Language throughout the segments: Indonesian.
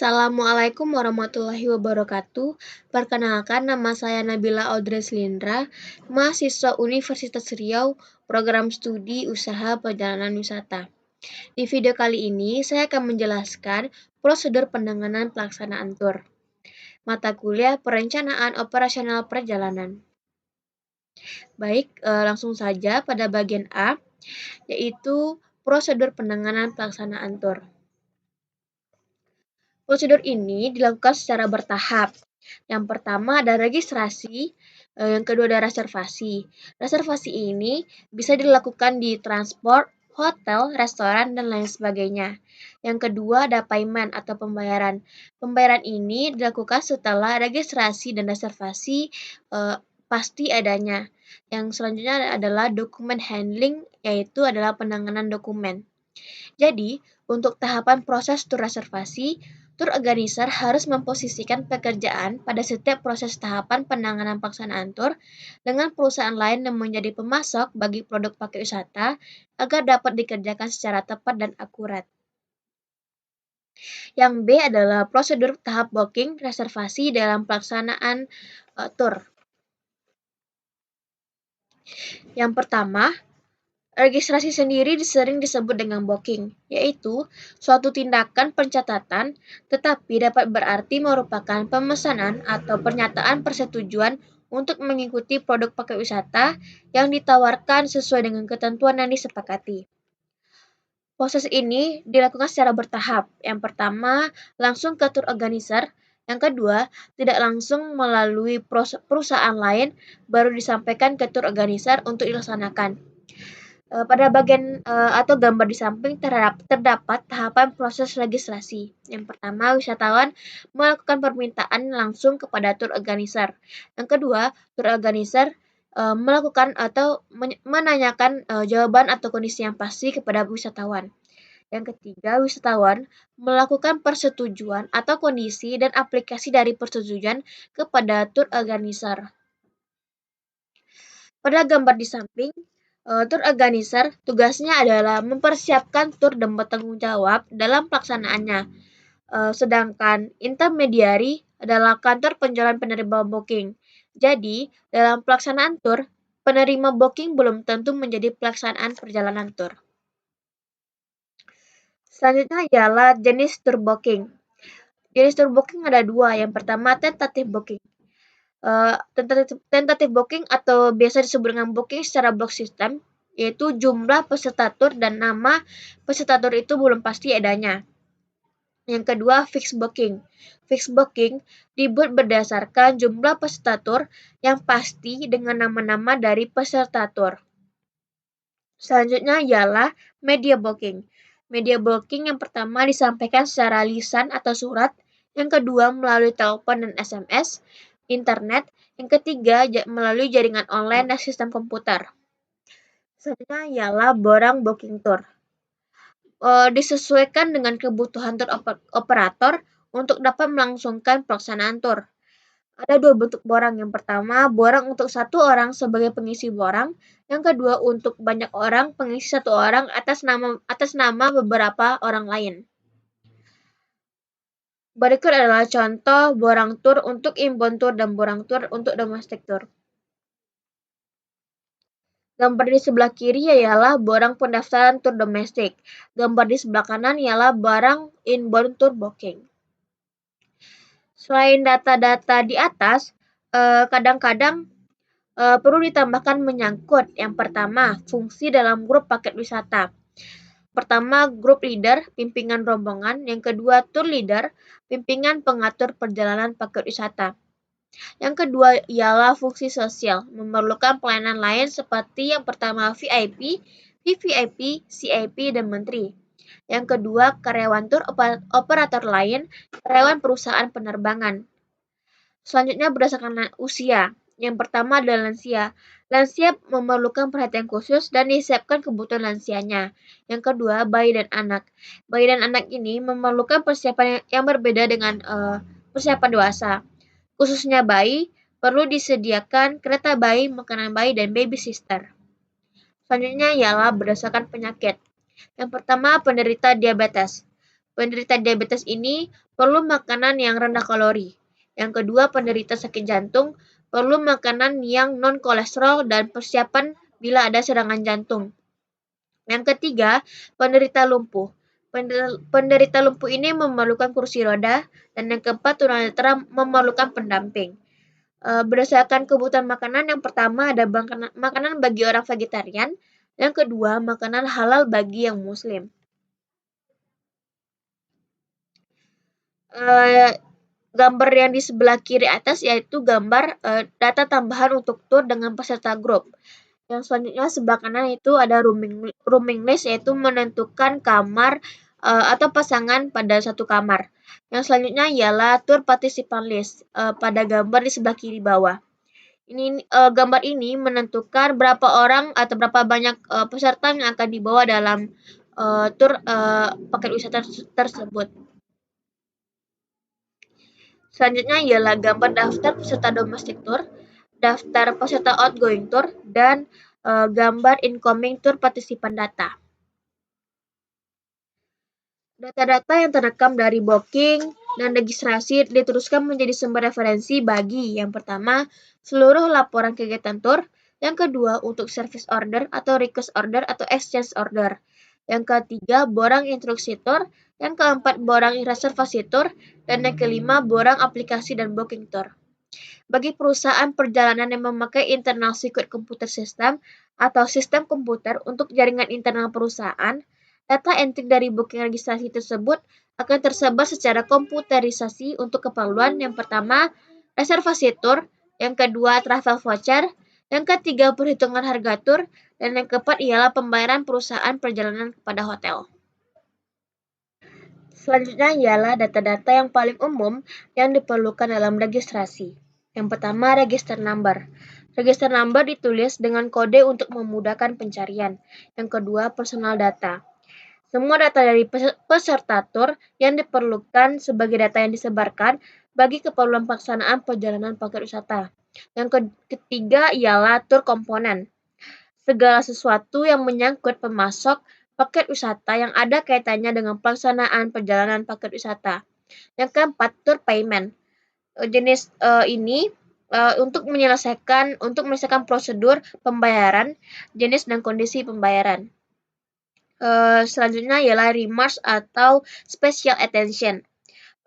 Assalamualaikum warahmatullahi wabarakatuh. Perkenalkan, nama saya Nabila Audrey Slindra, mahasiswa Universitas Riau, program studi Usaha Perjalanan Wisata. Di video kali ini, saya akan menjelaskan prosedur penanganan pelaksanaan tur. Mata kuliah Perencanaan Operasional Perjalanan. Baik, langsung saja pada bagian A, yaitu prosedur penanganan pelaksanaan tur. Prosedur ini dilakukan secara bertahap. Yang pertama ada registrasi, yang kedua ada reservasi. Reservasi ini bisa dilakukan di transport, hotel, restoran, dan lain sebagainya. Yang kedua ada payment atau pembayaran. Pembayaran ini dilakukan setelah registrasi dan reservasi pasti adanya. Yang selanjutnya adalah dokumen handling, yaitu adalah penanganan dokumen. Jadi, untuk tahapan proses tur reservasi, tur organizer harus memposisikan pekerjaan pada setiap proses tahapan penanganan pelaksanaan tur dengan perusahaan lain yang menjadi pemasok bagi produk paket wisata agar dapat dikerjakan secara tepat dan akurat. Yang B adalah prosedur tahap booking reservasi dalam pelaksanaan tur. Yang pertama, registrasi sendiri sering disebut dengan booking, yaitu suatu tindakan pencatatan tetapi dapat berarti merupakan pemesanan atau pernyataan persetujuan untuk mengikuti produk paket wisata yang ditawarkan sesuai dengan ketentuan yang disepakati. Proses ini dilakukan secara bertahap. Yang pertama, langsung ke tour organizer. Yang kedua, tidak langsung melalui perusahaan lain, baru disampaikan ke tour organizer untuk dilaksanakan. Pada bagian atau gambar di samping terdapat tahapan proses registrasi. Yang pertama, wisatawan melakukan permintaan langsung kepada tour organizer. Yang kedua, tour organizer melakukan atau menanyakan jawaban atau kondisi yang pasti kepada wisatawan. Yang ketiga, wisatawan melakukan persetujuan atau kondisi dan aplikasi dari persetujuan kepada tour organizer. Pada gambar di samping, tour organizer tugasnya adalah mempersiapkan tur dan bertanggung jawab dalam pelaksanaannya. Sedangkan intermediary adalah kantor penjualan penerima booking. Jadi, dalam pelaksanaan tur, penerima booking belum tentu menjadi pelaksanaan perjalanan tur. Selanjutnya ialah jenis tur booking. Jenis tur booking ada dua. Yang pertama, tentative booking. Tentative booking atau biasa disebut dengan booking secara block system, yaitu jumlah peserta tur dan nama peserta tur itu belum pasti adanya. Yang kedua, fixed booking. Fixed booking dibuat berdasarkan jumlah peserta tur yang pasti dengan nama-nama dari peserta tur. Selanjutnya ialah media booking. Media booking yang pertama disampaikan secara lisan atau surat, yang kedua melalui telepon dan SMS, internet, yang ketiga melalui jaringan online dan sistem komputer. Selanjutnya ialah borang booking tour. Disesuaikan dengan kebutuhan tour operator untuk dapat melangsungkan pelaksanaan tour. Ada dua bentuk borang. Yang pertama, borang untuk satu orang sebagai pengisi borang. Yang kedua, untuk banyak orang pengisi satu orang atas nama beberapa orang lain. Berikut adalah contoh borang tur untuk inbound tour dan borang tur untuk domestic tour. Gambar di sebelah kiri ialah borang pendaftaran tur domestik. Gambar di sebelah kanan ialah barang inbound tour booking. Selain data-data di atas, kadang-kadang perlu ditambahkan menyangkut. Yang pertama, fungsi dalam grup paket wisata. Pertama, grup leader, pimpinan rombongan. Yang kedua, tour leader, pimpinan pengatur perjalanan paket wisata. Yang kedua ialah fungsi sosial, memerlukan pelayanan lain seperti yang pertama VIP, VVIP, CIP, dan menteri. Yang kedua, karyawan tur operator lain, karyawan perusahaan penerbangan. Selanjutnya berdasarkan usia. Yang pertama adalah lansia. Lansia memerlukan perhatian khusus dan disiapkan kebutuhan lansianya. Yang kedua, bayi dan anak. Bayi dan anak ini memerlukan persiapan yang berbeda dengan persiapan dewasa. Khususnya bayi, perlu disediakan kereta bayi, makanan bayi, dan baby sister. Selanjutnya ialah berdasarkan penyakit. Yang pertama, penderita diabetes. Penderita diabetes ini perlu makanan yang rendah kalori. Yang kedua, penderita sakit jantung perlu makanan yang non-kolesterol dan persiapan bila ada serangan jantung. Yang ketiga, penderita lumpuh. Penderita lumpuh ini memerlukan kursi roda, dan yang keempat, tunanetra memerlukan pendamping. Berdasarkan kebutuhan makanan, yang pertama ada makanan bagi orang vegetarian, yang kedua makanan halal bagi yang muslim. Gambar yang di sebelah kiri atas yaitu gambar data tambahan untuk tour dengan peserta grup. Yang selanjutnya sebelah kanan itu ada rooming list, yaitu menentukan kamar atau pasangan pada satu kamar. Yang selanjutnya ialah tour participant list pada gambar di sebelah kiri bawah. Gambar ini menentukan berapa orang atau berapa banyak peserta yang akan dibawa dalam tour paket wisata tersebut. Selanjutnya ialah gambar daftar peserta domestic tour, daftar peserta outgoing tour, dan gambar incoming tour participant data. Data-data yang terekam dari booking dan registrasi diteruskan menjadi sumber referensi bagi yang pertama, seluruh laporan kegiatan tour, yang kedua untuk service order atau request order atau exchange order, yang ketiga borang instruksi tour, yang keempat borang reservasi tour, dan yang kelima borang aplikasi dan booking tour. Bagi perusahaan perjalanan yang memakai internal secret computer system atau sistem komputer untuk jaringan internal perusahaan, data entry dari booking registrasi tersebut akan tersebar secara komputerisasi untuk keperluan yang pertama, reservasi tour, yang kedua, travel voucher, yang ketiga, perhitungan harga tour, dan yang keempat ialah pembayaran perusahaan perjalanan kepada hotel. Selanjutnya ialah data-data yang paling umum yang diperlukan dalam registrasi. Yang pertama, register number. Register number ditulis dengan kode untuk memudahkan pencarian. Yang kedua, personal data. Semua data dari peserta tour yang diperlukan sebagai data yang disebarkan bagi keperluan pelaksanaan perjalanan paket wisata. Yang ketiga ialah tour komponen. Segala sesuatu yang menyangkut pemasok paket wisata yang ada kaitannya dengan pelaksanaan perjalanan paket wisata. Yang keempat, tour payment. Jenis ini untuk menyelesaikan prosedur pembayaran, jenis dan kondisi pembayaran. Selanjutnya ialah remarks atau special attention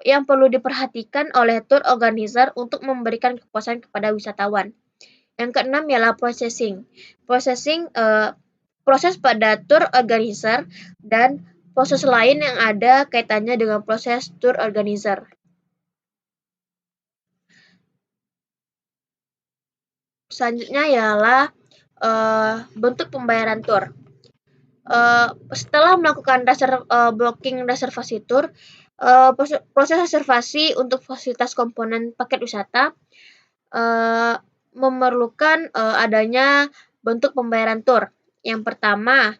yang perlu diperhatikan oleh tour organizer untuk memberikan kepuasan kepada wisatawan. Yang keenam ialah processing. Proses pada tour organizer dan proses lain yang ada kaitannya dengan proses tour organizer. Selanjutnya ialah bentuk pembayaran tour. Setelah melakukan booking reservasi tour, proses reservasi untuk fasilitas komponen paket wisata memerlukan adanya bentuk pembayaran tour. Yang pertama,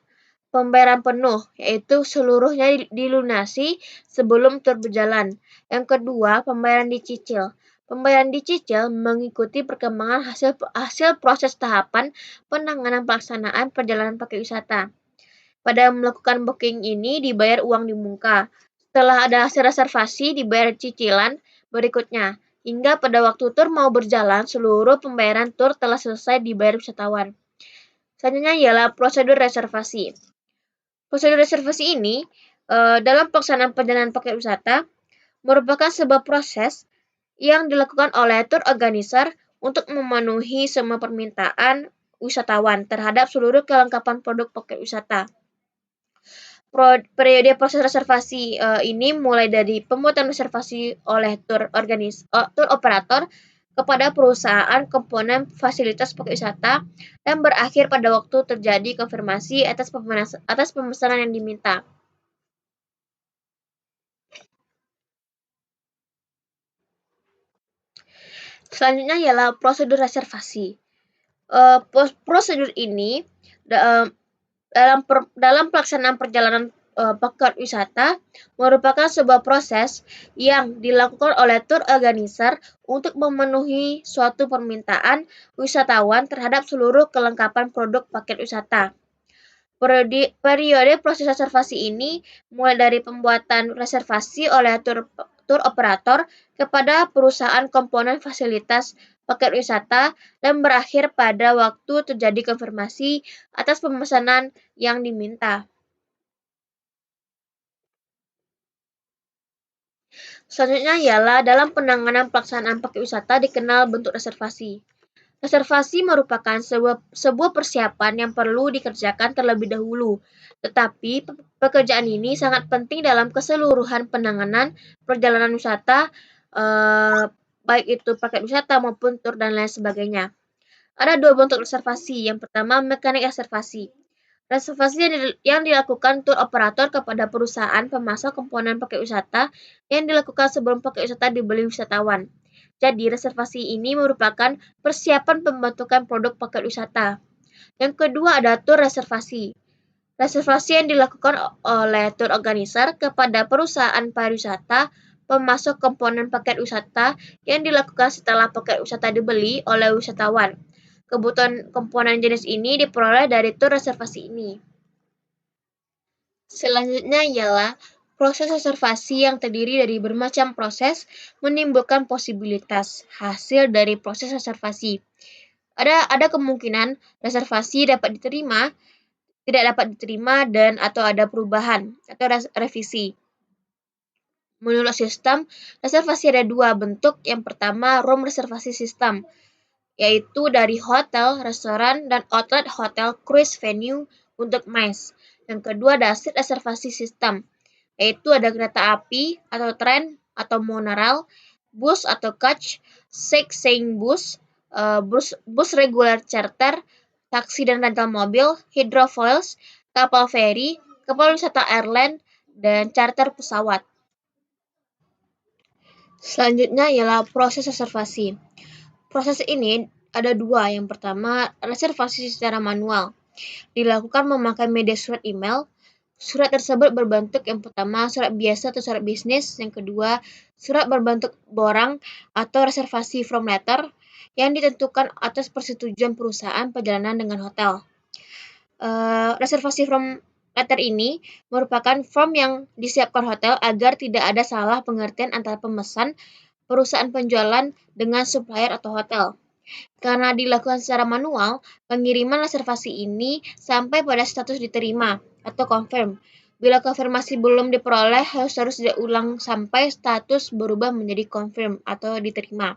pembayaran penuh, yaitu seluruhnya dilunasi sebelum tour berjalan. Yang kedua, pembayaran dicicil. Pembayaran dicicil mengikuti perkembangan hasil proses tahapan penanganan pelaksanaan perjalanan paket wisata. Pada melakukan booking ini dibayar uang di muka. Setelah ada hasil reservasi dibayar cicilan berikutnya. Hingga pada waktu tur mau berjalan, seluruh pembayaran tur telah selesai dibayar wisatawan. Selanjutnya ialah prosedur reservasi. Prosedur reservasi ini dalam pelaksanaan perjalanan paket wisata merupakan sebuah proses yang dilakukan oleh tour organizer untuk memenuhi semua permintaan wisatawan terhadap seluruh kelengkapan produk paket wisata. Periode proses reservasi ini mulai dari pembuatan reservasi oleh tour operator kepada perusahaan komponen fasilitas paket wisata dan berakhir pada waktu terjadi konfirmasi atas pemesanan yang diminta. Selanjutnya ialah prosedur reservasi. Prosedur ini dalam pelaksanaan perjalanan paket wisata merupakan sebuah proses yang dilakukan oleh tour organizer untuk memenuhi suatu permintaan wisatawan terhadap seluruh kelengkapan produk paket wisata. Periode proses reservasi ini mulai dari pembuatan reservasi oleh tur operator kepada perusahaan komponen fasilitas paket wisata dan berakhir pada waktu terjadi konfirmasi atas pemesanan yang diminta. Selanjutnya ialah dalam penanganan pelaksanaan paket wisata dikenal bentuk reservasi. Reservasi merupakan sebuah persiapan yang perlu dikerjakan terlebih dahulu, tetapi pekerjaan ini sangat penting dalam keseluruhan penanganan perjalanan wisata, eh, baik itu paket wisata maupun tur dan lain sebagainya. Ada dua bentuk reservasi. Yang pertama, mekanik reservasi. Reservasi yang dilakukan tur operator kepada perusahaan pemasok komponen paket wisata yang dilakukan sebelum paket wisata dibeli wisatawan. Jadi, reservasi ini merupakan persiapan pembentukan produk paket wisata. Yang kedua ada tur reservasi. Reservasi yang dilakukan oleh tur organizer kepada perusahaan pariwisata pemasok komponen paket wisata yang dilakukan setelah paket wisata dibeli oleh wisatawan. Kebutuhan komponen jenis ini diperoleh dari tur reservasi ini. Selanjutnya ialah proses reservasi yang terdiri dari bermacam proses menimbulkan posibilitas hasil dari proses reservasi. Ada kemungkinan reservasi dapat diterima, tidak dapat diterima, dan atau ada perubahan atau revisi. Menurut sistem, reservasi ada dua bentuk. Yang pertama, room reservasi sistem, yaitu dari hotel, restoran, dan outlet hotel cruise venue untuk MICE. Yang kedua ada seat reservasi sistem, yaitu ada kereta api atau tren atau monorail, bus atau coach, sightseeing bus reguler charter, taksi dan rental mobil, hydrofoils, kapal feri, kapal wisata airline, dan charter pesawat. Selanjutnya ialah proses reservasi. Proses ini ada dua. Yang pertama, reservasi secara manual. Dilakukan memakai media surat email. Surat tersebut berbentuk yang pertama surat biasa atau surat bisnis. Yang kedua, surat berbentuk borang atau reservasi form letter yang ditentukan atas persetujuan perusahaan perjalanan dengan hotel. Reservasi form letter ini merupakan form yang disiapkan hotel agar tidak ada salah pengertian antara pemesan, perusahaan penjualan dengan supplier atau hotel. Karena dilakukan secara manual, pengiriman reservasi ini sampai pada status diterima atau confirm. Bila konfirmasi belum diperoleh, harus diulang sampai status berubah menjadi confirm atau diterima.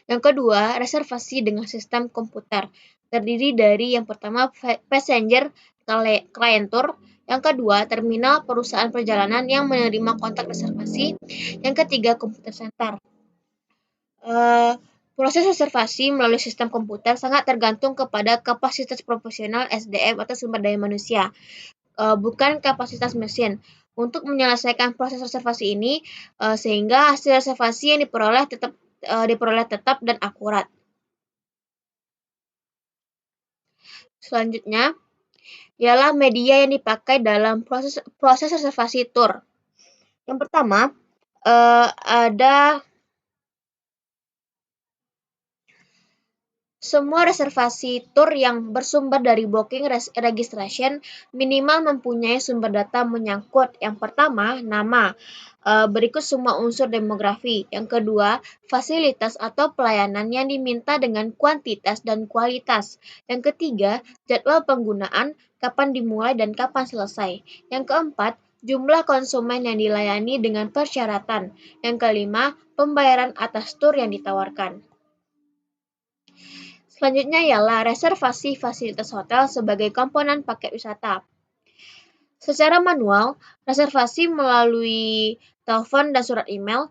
Yang kedua, reservasi dengan sistem komputer. Terdiri dari yang pertama passenger client tour, yang kedua terminal perusahaan perjalanan yang menerima kontak reservasi, yang ketiga komputer center. Proses reservasi melalui sistem komputer sangat tergantung kepada kapasitas profesional SDM atau sumber daya manusia, bukan kapasitas mesin. Untuk menyelesaikan proses reservasi ini, sehingga hasil reservasi yang diperoleh tetap dan akurat. Selanjutnya ialah media yang dipakai dalam proses reservasi tur. Yang pertama, ada semua reservasi tur yang bersumber dari booking registration minimal mempunyai sumber data menyangkut. Yang pertama, nama. Berikut semua unsur demografi. Yang kedua, fasilitas atau pelayanan yang diminta dengan kuantitas dan kualitas. Yang ketiga, jadwal penggunaan, kapan dimulai dan kapan selesai. Yang keempat, jumlah konsumen yang dilayani dengan persyaratan. Yang kelima, pembayaran atas tur yang ditawarkan. Selanjutnya ialah reservasi fasilitas hotel sebagai komponen paket wisata. Secara manual, reservasi melalui telepon dan surat email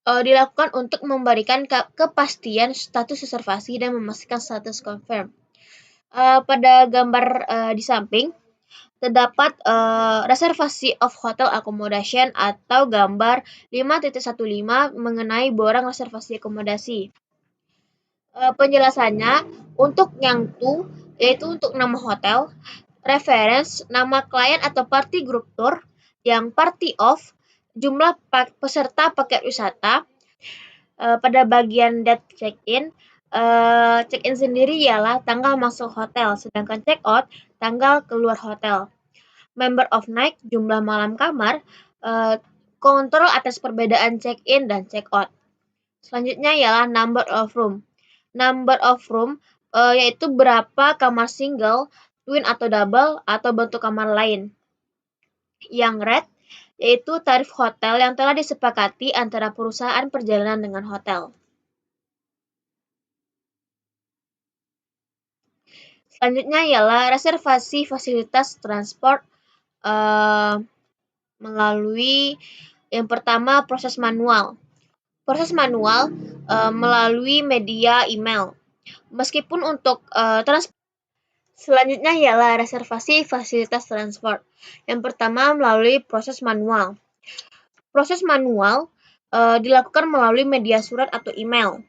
dilakukan untuk memberikan kepastian status reservasi dan memastikan status confirm. Pada gambar di samping terdapat reservasi of hotel accommodation atau gambar 5.15 mengenai borang reservasi akomodasi. Penjelasannya, untuk yang yaitu untuk nama hotel, reference, nama klien atau party group tour, yang party of, jumlah peserta paket wisata. Pada bagian date check-in, check-in sendiri ialah tanggal masuk hotel, sedangkan check-out tanggal keluar hotel. Member of night, jumlah malam kamar, kontrol atas perbedaan check-in dan check-out. Selanjutnya ialah number of room. Number of room yaitu berapa kamar single, twin atau double, atau bentuk kamar lain. Yang rate yaitu tarif hotel yang telah disepakati antara perusahaan perjalanan dengan hotel. Selanjutnya ialah reservasi fasilitas transport melalui yang pertama proses manual. Proses manual melalui media email. Meskipun untuk selanjutnya ialah reservasi fasilitas transport. Yang pertama melalui proses manual. Proses manual dilakukan melalui media surat atau email.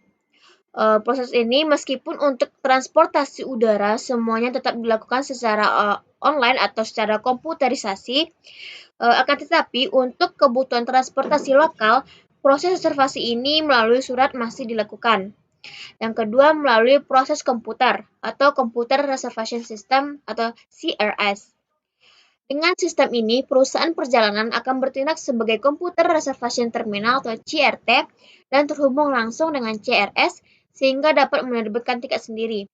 Proses ini meskipun untuk transportasi udara semuanya tetap dilakukan secara online atau secara komputerisasi, akan tetapi untuk kebutuhan transportasi lokal, proses reservasi ini melalui surat masih dilakukan. Yang kedua melalui proses komputer atau Computer Reservation System atau CRS. Dengan sistem ini, perusahaan perjalanan akan bertindak sebagai Computer Reservation Terminal atau CRT dan terhubung langsung dengan CRS sehingga dapat menerbitkan tiket sendiri.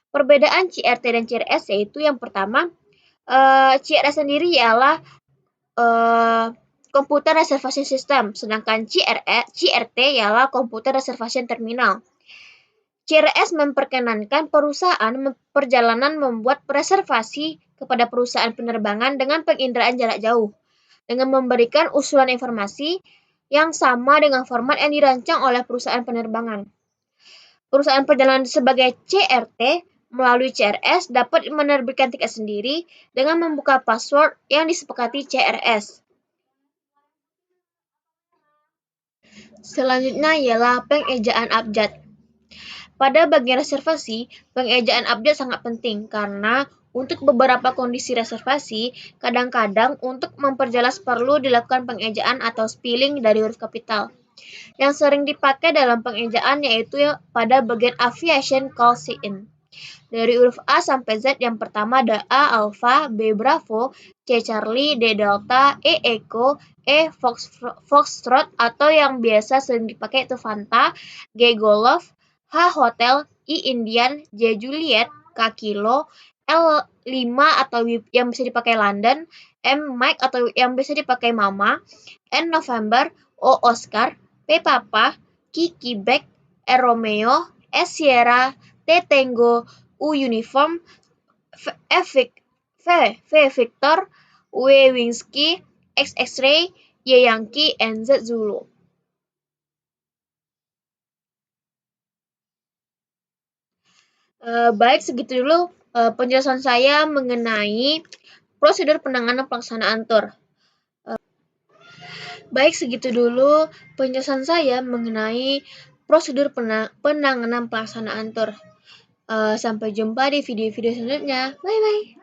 Perbedaan CRT dan CRS yaitu yang pertama, CRS sendiri ialah Computer Reservation System, sedangkan CRT ialah Computer Reservation Terminal. CRS memperkenankan perusahaan perjalanan membuat reservasi kepada perusahaan penerbangan dengan penginderaan jarak jauh, dengan memberikan usulan informasi yang sama dengan format yang dirancang oleh perusahaan penerbangan. Perusahaan perjalanan sebagai CRT melalui CRS dapat menerbitkan tiket sendiri dengan membuka password yang disepakati CRS. Selanjutnya ialah pengejaan abjad. Pada bagian reservasi, pengejaan abjad sangat penting karena untuk beberapa kondisi reservasi, kadang-kadang untuk memperjelas perlu dilakukan pengejaan atau spelling dari huruf kapital. Yang sering dipakai dalam pengejaan yaitu pada bagian aviation call sign. Dari huruf A sampai Z yang pertama ada A Alpha, B Bravo, C Charlie, D Delta, E Echo, E Foxtrot atau yang biasa sering dipakai itu Fanta, G Golf, H Hotel, I Indian, J Juliet, K Kilo, L 5 atau yang bisa dipakai London, M Mike atau yang bisa dipakai Mama, N November, O Oscar, P Papa, Q Quebec, R Romeo, S Sierra, T Tango, U Uniform, V Victor, W Whiskey, X X-ray, Y Yankee, and Z Zulu. Baik, segitu dulu penjelasan saya mengenai prosedur penanganan pelaksanaan tur. Baik, segitu dulu penjelasan saya mengenai prosedur penanganan pelaksanaan tur. Sampai jumpa di video-video selanjutnya. Bye-bye.